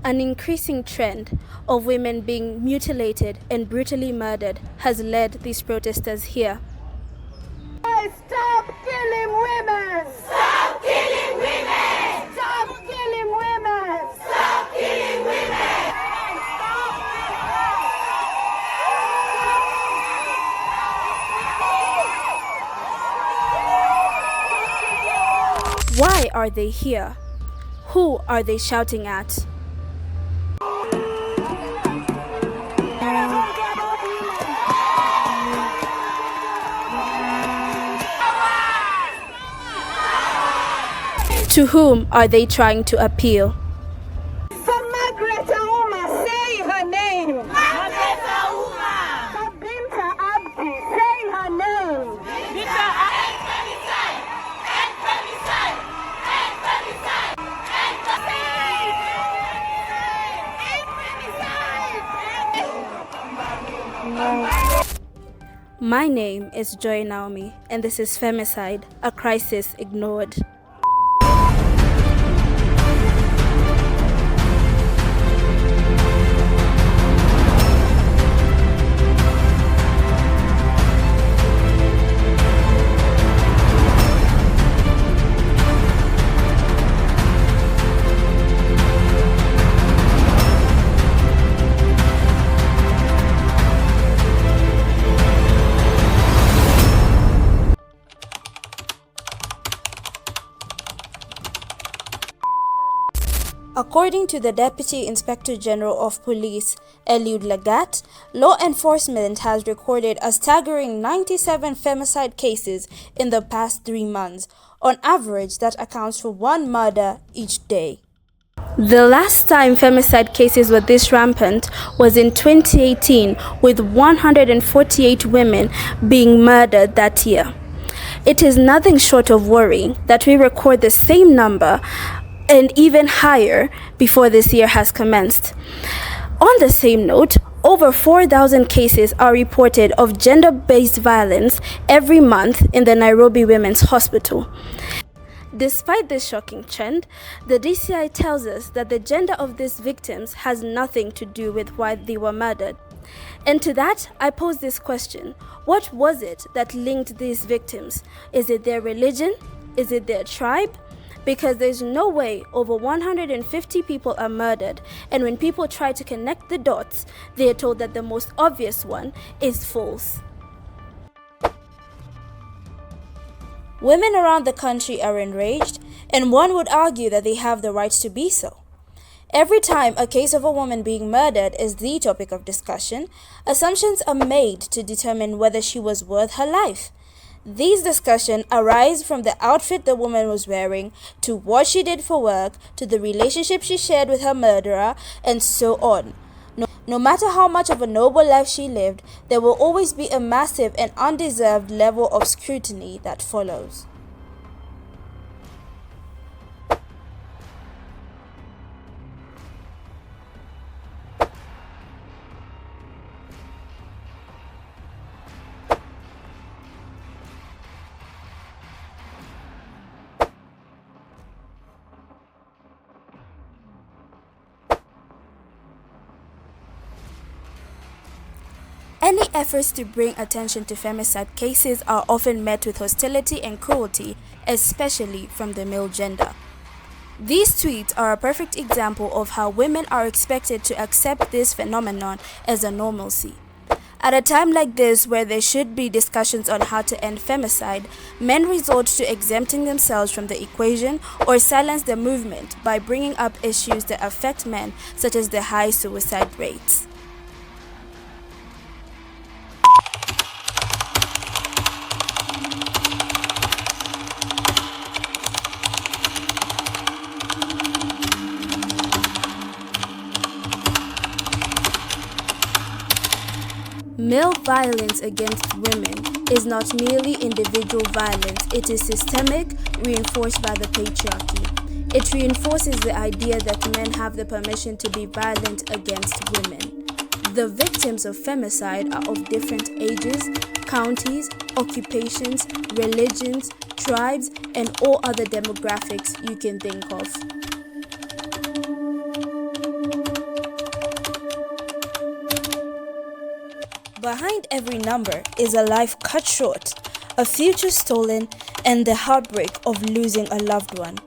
An increasing trend of women being mutilated and brutally murdered has led these protesters here. Stop killing women! Stop killing women! Stop killing women! Stop killing women! Why are they here? Who are they shouting at? To whom are they trying to appeal? For Margaret Auma, say her name. Margaret Auma. For Binta Abdi, say her name. Binta Abdi. End femicide. End femicide. End femicide. End femicide. My name is Joy Naomie, and this is Femicide, a crisis ignored. According to the Deputy Inspector General of Police, Eliud Lagat, law enforcement has recorded a staggering 97 femicide cases in the past 3 months. On average, that accounts for 1 murder each day. The last time femicide cases were this rampant was in 2018, with 148 women being murdered that year. It is nothing short of worrying that we record the same number and even higher before this year has commenced. On the same note, over 4,000 cases are reported of gender-based violence every month in the Nairobi Women's Hospital. Despite this shocking trend, the DCI tells us that the gender of these victims has nothing to do with why they were murdered. And to that, I pose this question: what was it that linked these victims? Is it their religion? Is it their tribe? Because there's no way over 150 people are murdered, and when people try to connect the dots, they are told that the most obvious one is false. Women around the country are enraged, and one would argue that they have the right to be so. Every time a case of a woman being murdered is the topic of discussion, assumptions are made to determine whether she was worth her life. These discussions arise from the outfit the woman was wearing, to what she did for work, to the relationship she shared with her murderer, and so on. No matter how much of a noble life she lived, there will always be a massive and undeserved level of scrutiny that follows. Any efforts to bring attention to femicide cases are often met with hostility and cruelty, especially from the male gender. These tweets are a perfect example of how women are expected to accept this phenomenon as a normalcy. At a time like this, where there should be discussions on how to end femicide, men resort to exempting themselves from the equation or silence the movement by bringing up issues that affect men, such as the high suicide rates. Male violence against women is not merely individual violence, it is systemic, reinforced by the patriarchy. It reinforces the idea that men have the permission to be violent against women. The victims of femicide are of different ages, counties, occupations, religions, tribes, and all other demographics you can think of. Behind every number is a life cut short, a future stolen, and the heartbreak of losing a loved one.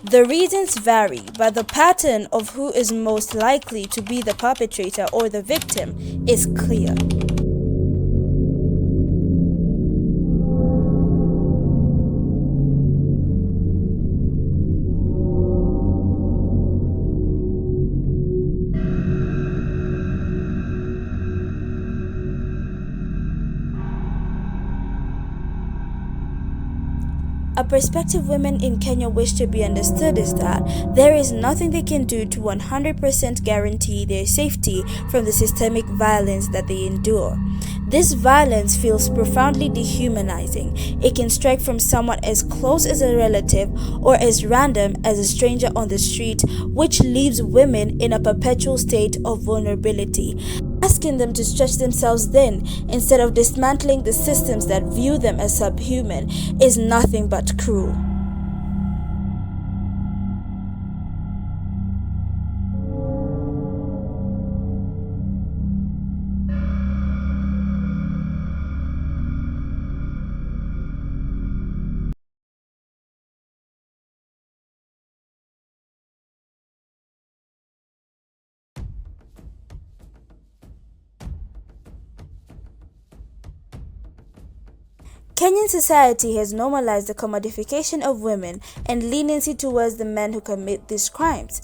The reasons vary, but the pattern of who is most likely to be the perpetrator or the victim is clear. A perspective women in Kenya wish to be understood is that there is nothing they can do to 100% guarantee their safety from the systemic violence that they endure. This violence feels profoundly dehumanizing. It can strike from someone as close as a relative or as random as a stranger on the street, which leaves women in a perpetual state of vulnerability, asking them to stretch themselves thin instead of dismantling the systems that view them as subhuman is nothing but cruel. Kenyan society has normalized the commodification of women and leniency towards the men who commit these crimes.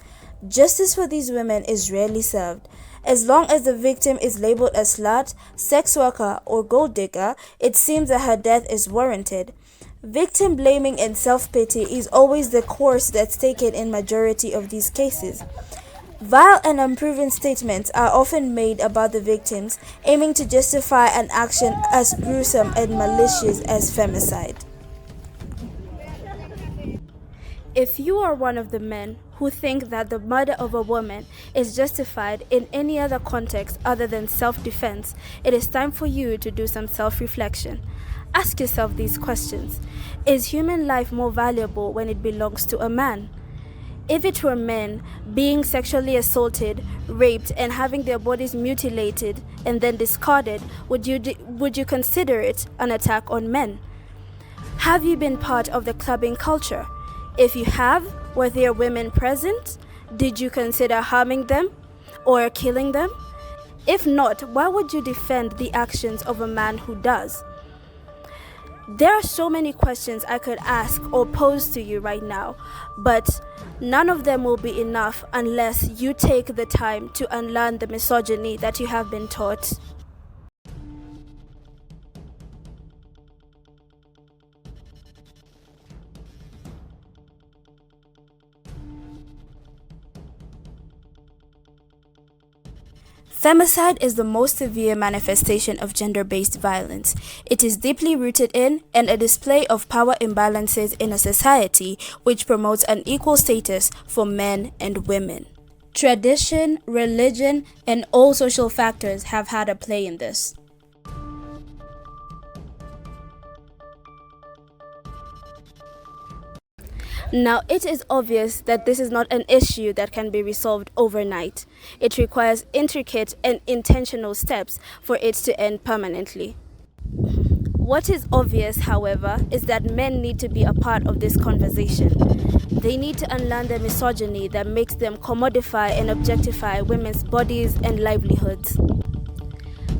Justice for these women is rarely served. As long as the victim is labeled a slut, sex worker, or gold digger, it seems that her death is warranted. Victim blaming and self-pity is always the course that's taken in majority of these cases. Vile and unproven statements are often made about the victims, aiming to justify an action as gruesome and malicious as femicide. If you are one of the men who think that the murder of a woman is justified in any other context other than self-defense, it is time for you to do some self-reflection. Ask yourself these questions. Is human life more valuable when it belongs to a man? If it were men being sexually assaulted, raped, and having their bodies mutilated and then discarded, would you consider it an attack on men? Have you been part of the clubbing culture? If you have, were there women present? Did you consider harming them or killing them? If not, why would you defend the actions of a man who does? There are so many questions I could ask or pose to you right now, but none of them will be enough unless you take the time to unlearn the misogyny that you have been taught. Femicide is the most severe manifestation of gender-based violence. It is deeply rooted in and a display of power imbalances in a society which promotes unequal status for men and women. Tradition, religion, and all social factors have had a play in this. Now, it is obvious that this is not an issue that can be resolved overnight. It requires intricate and intentional steps for it to end permanently. What is obvious, however, is that men need to be a part of this conversation. They need to unlearn the misogyny that makes them commodify and objectify women's bodies and livelihoods.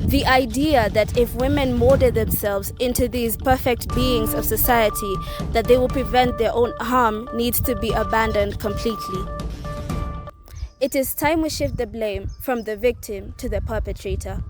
The idea that if women molded themselves into these perfect beings of society, that they will prevent their own harm needs to be abandoned completely. It is time we shift the blame from the victim to the perpetrator.